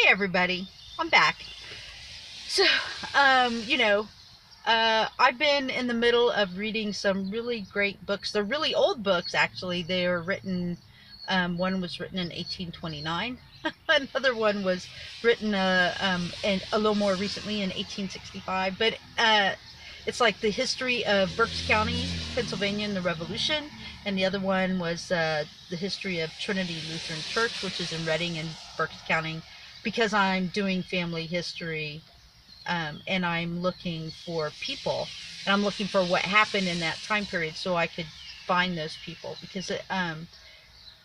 everybody, I'm back. So, I've been in the middle of reading some really great books. They're really old books, actually. They were written, one was written in 1829. Another one was written a little more recently in 1865. But it's like the history of Berks County, Pennsylvania, and the Revolution. And the other one was the history of Trinity Lutheran Church, which is in Reading and Berks County, because I'm doing family history, and I'm looking for people, and I'm looking for what happened in that time period so I could find those people, because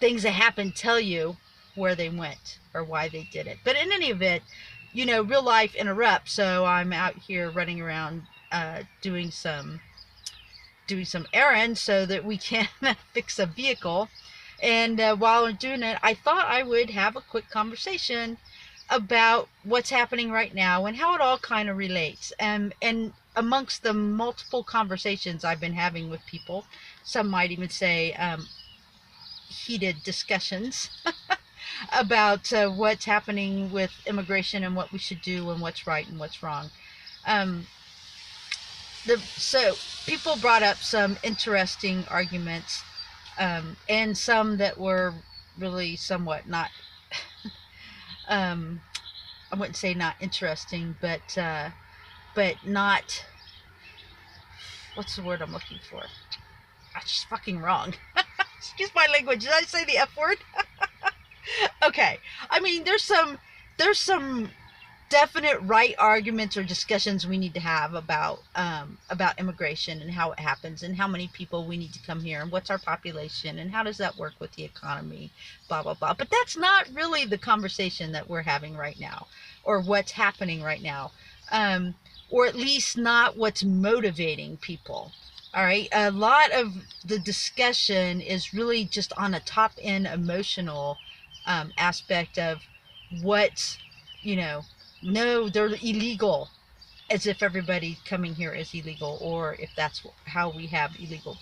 things that happen tell you where they went or why they did it. But in any event, real life interrupts, so I'm out here running around doing some errands so that we can fix a vehicle. And while I'm doing it, I thought I would have a quick conversation about what's happening right now and how it all kind of relates. And amongst the multiple conversations I've been having with people, some might even say heated discussions about what's happening with immigration and what we should do and what's right and what's wrong. So people brought up some interesting arguments, and some that were really somewhat not, I wouldn't say not interesting, but not, what's the word I'm looking for? That's just fucking wrong. Excuse my language. Did I say the F word? Okay. I mean, there's some definite right arguments or discussions we need to have about immigration and how it happens and how many people we need to come here and what's our population and how does that work with the economy, blah blah blah. But that's not really the conversation that we're having right now, or what's happening right now, or at least not what's motivating people. All right, a lot of the discussion is really just on a top end emotional aspect of what, no, they're illegal, as if everybody coming here is illegal, or if that's how we have illegal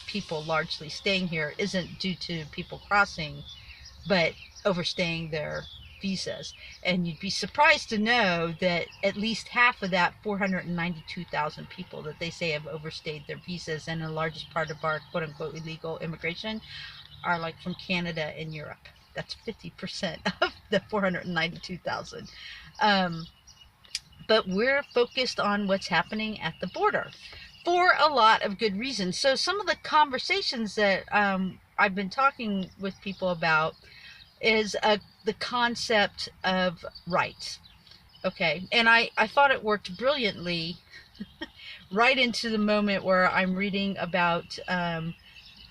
people largely staying here isn't due to people crossing, but overstaying their visas. And you'd be surprised to know that at least half of that 492,000 people that they say have overstayed their visas, and the largest part of our quote-unquote illegal immigration, are like from Canada and Europe. That's 50% of the 492,000. But we're focused on what's happening at the border for a lot of good reasons. So some of the conversations that I've been talking with people about is the concept of rights. Okay, and I thought it worked brilliantly right into the moment where I'm reading about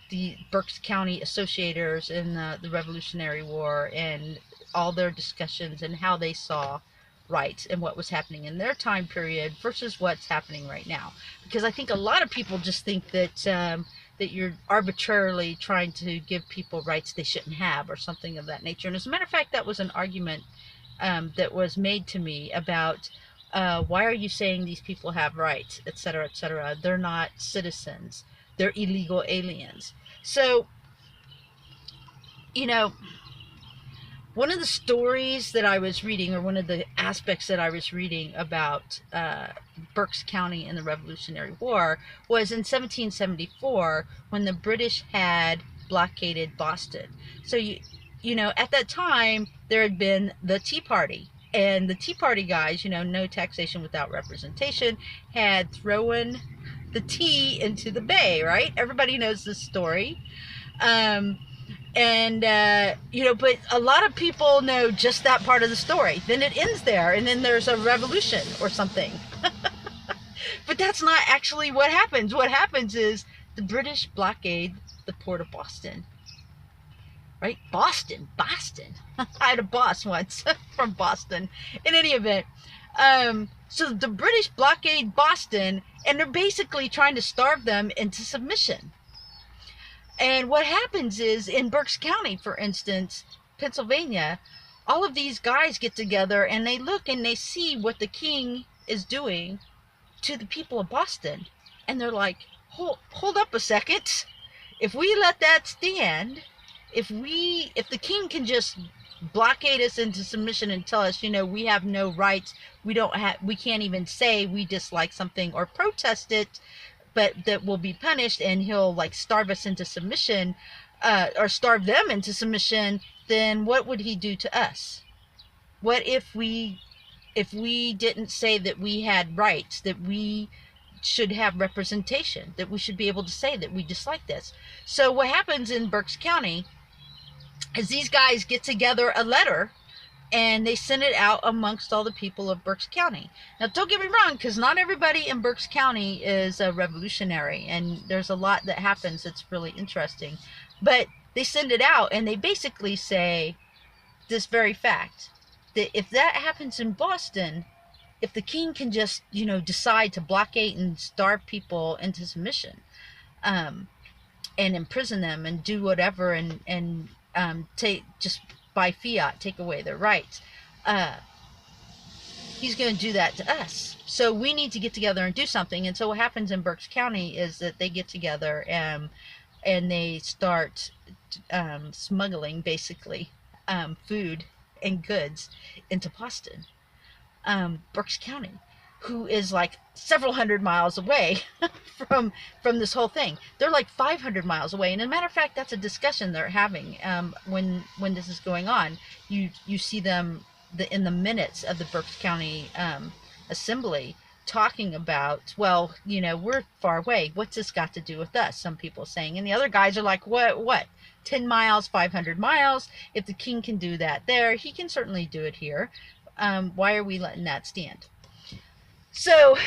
the Berks County associators in the Revolutionary War and all their discussions and how they saw rights and what was happening in their time period versus what's happening right now. Because I think a lot of people just think that that you're arbitrarily trying to give people rights they shouldn't have, or something of that nature. And as a matter of fact, that was an argument that was made to me about why are you saying these people have rights, etc., etc. They're not citizens. They're illegal aliens. So, one of the stories that I was reading, or one of the aspects that I was reading about Berks County in the Revolutionary War, was in 1774 when the British had blockaded Boston. So, at that time, there had been the Tea Party. And the Tea Party guys, no taxation without representation, had thrown the tea into the bay, right? Everybody knows this story. But a lot of people know just that part of the story. Then it ends there, and then there's a revolution or something. But that's not actually what happens. What happens is the British blockade the port of Boston. Right? Boston. I had a boss once from Boston. In any event, so the British blockade Boston, and they're basically trying to starve them into submission. And what happens is, in Berks County, for instance, Pennsylvania, all of these guys get together and they look and they see what the king is doing to the people of Boston. And they're like, hold up a second. If we let that stand, if the king can just blockade us into submission and tell us, we have no rights. We can't even say we dislike something or protest it, but that will be punished, and he'll like starve us into submission, or starve them into submission. Then what would he do to us? What if we didn't say that we had rights, that we should have representation, that we should be able to say that we dislike this? So what happens in Berks County is these guys get together a letter and they send it out amongst all the people of Berks County. Now, don't get me wrong, because not everybody in Berks County is a revolutionary, and there's a lot that happens that's really interesting. But they send it out, and they basically say this very fact, that if that happens in Boston, if the king can just, decide to blockade and starve people into submission, and imprison them and do whatever, and take, just by fiat, take away their rights, he's going to do that to us. So we need to get together and do something. And so what happens in Berks County is that they get together and they start smuggling, basically, food and goods into Boston. Berks County, who is like several hundred miles away from this whole thing. They're like 500 miles away, and as a matter of fact, that's a discussion they're having when this is going on. You see them in the minutes of the Berks County Assembly talking about, well, we're far away. What's this got to do with us? Some people saying, and the other guys are like, what? 10 miles, 500 miles. If the king can do that there, he can certainly do it here. Why are we letting that stand? So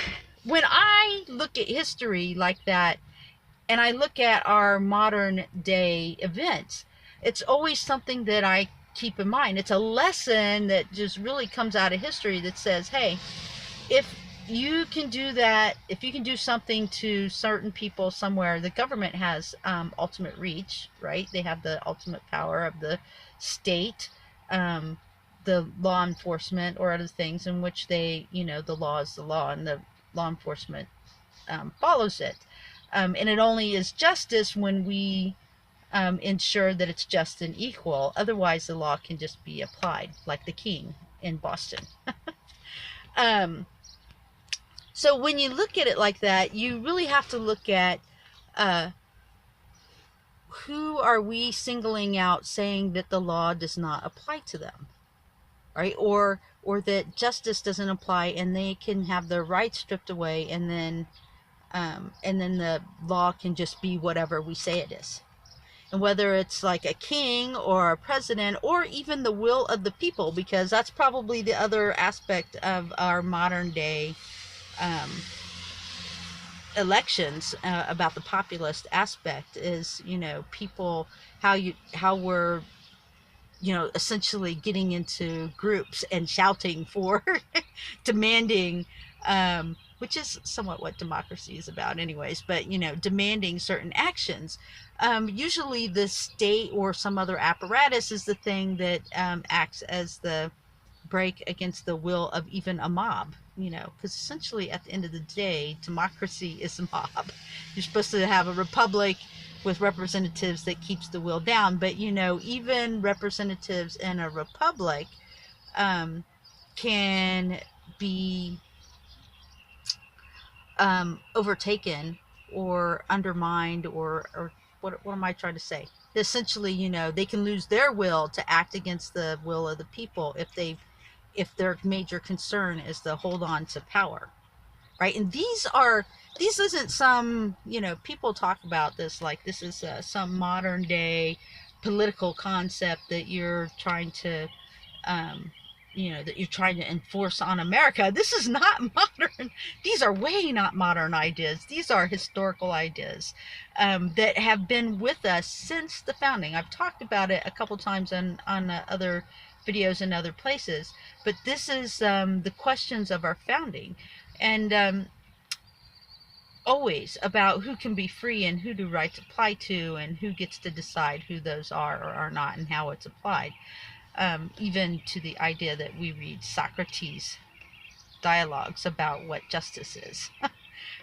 when I look at history like that, and I look at our modern day events, it's always something that I keep in mind. It's a lesson that just really comes out of history that says, hey, if you can do that, if you can do something to certain people somewhere, the government has ultimate reach, right? They have the ultimate power of the state, the law enforcement or other things in which they, the law is the law, and the law enforcement follows it. And it only is justice when we ensure that it's just and equal. Otherwise, the law can just be applied, like the king in Boston. So when you look at it like that, you really have to look at who are we singling out, saying that the law does not apply to them, right? Or that justice doesn't apply, and they can have their rights stripped away, and then the law can just be whatever we say it is. And whether it's like a king or a president, or even the will of the people, because that's probably the other aspect of our modern day elections, about the populist aspect, is, people, how we're, essentially getting into groups and shouting for demanding, which is somewhat what democracy is about anyways, but, demanding certain actions. Usually the state or some other apparatus is the thing that acts as the break against the will of even a mob, because essentially at the end of the day, democracy is a mob. You're supposed to have a republic with representatives that keeps the will down, but even representatives in a republic can be overtaken or undermined, or what am I trying to say? Essentially, they can lose their will to act against the will of the people if their major concern is to hold on to power, right? And these isn't some, people talk about this like this is some modern day political concept that you're trying to enforce on America. This is not modern. These are way not modern ideas. These are historical ideas that have been with us since the founding. I've talked about it a couple times on other videos in other places, but this is the questions of our founding, and always about who can be free and who do rights apply to, and who gets to decide who those are or are not, and how it's applied. Even to the idea that we read Socrates' dialogues about what justice is.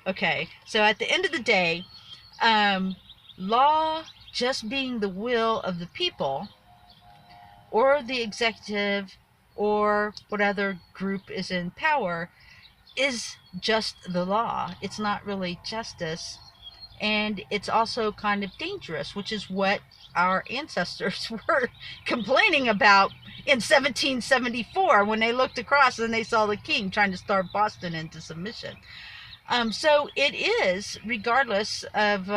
Okay, so at the end of the day, law just being the will of the people or the executive or what other group is in power is just the law. It's not really justice. And it's also kind of dangerous, which is what our ancestors were complaining about in 1774 when they looked across and they saw the king trying to starve Boston into submission. So it is, regardless of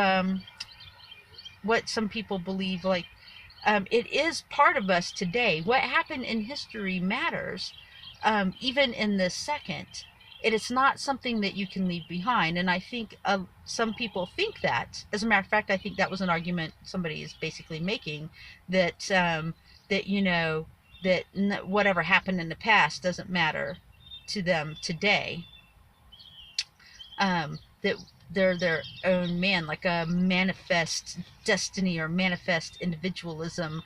what some people believe, like it is part of us today. What happened in history matters, even in this second. It is not something that you can leave behind. And I think some people think that. As a matter of fact, I think that was an argument somebody is basically making, that that that whatever happened in the past doesn't matter to them today. That they're their own man, like a manifest destiny or manifest individualism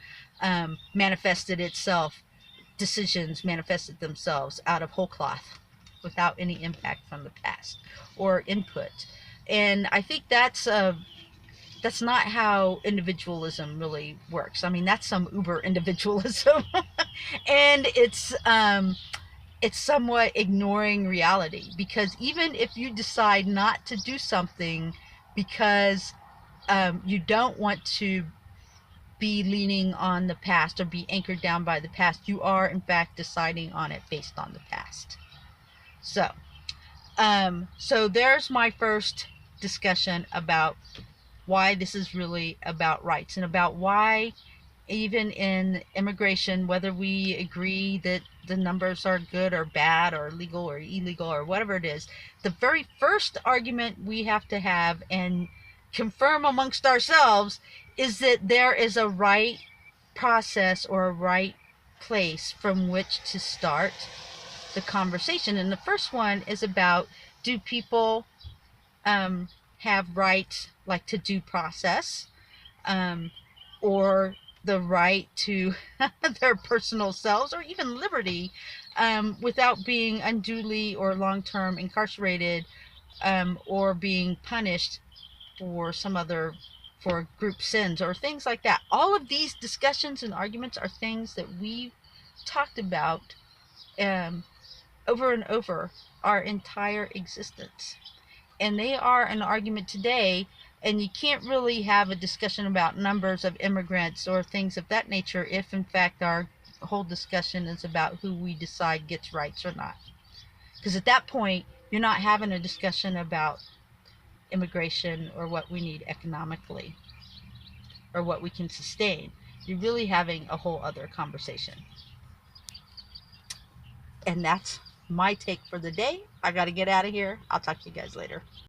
manifested itself, decisions manifested themselves out of whole cloth without any impact from the past or input. And I think that's not how individualism really works. I mean, that's some uber individualism. And it's somewhat ignoring reality, because even if you decide not to do something because you don't want to be leaning on the past or be anchored down by the past, you are in fact deciding on it based on the past. So there's my first discussion about why this is really about rights, and about why even in immigration, whether we agree that the numbers are good or bad or legal or illegal or whatever it is, the very first argument we have to have and confirm amongst ourselves is that there is a right process or a right place from which to start the conversation. And the first one is about, do people have rights like to due process, or the right to their personal selves, or even liberty, without being unduly or long-term incarcerated, or being punished for for group sins or things like that. All of these discussions and arguments are things that we've talked about over and over our entire existence. And they are an argument today, and you can't really have a discussion about numbers of immigrants or things of that nature if in fact our whole discussion is about who we decide gets rights or not. Because at that point, you're not having a discussion about immigration or what we need economically or what we can sustain. You're really having a whole other conversation. And that's my take for the day. I got to get out of here. I'll talk to you guys later.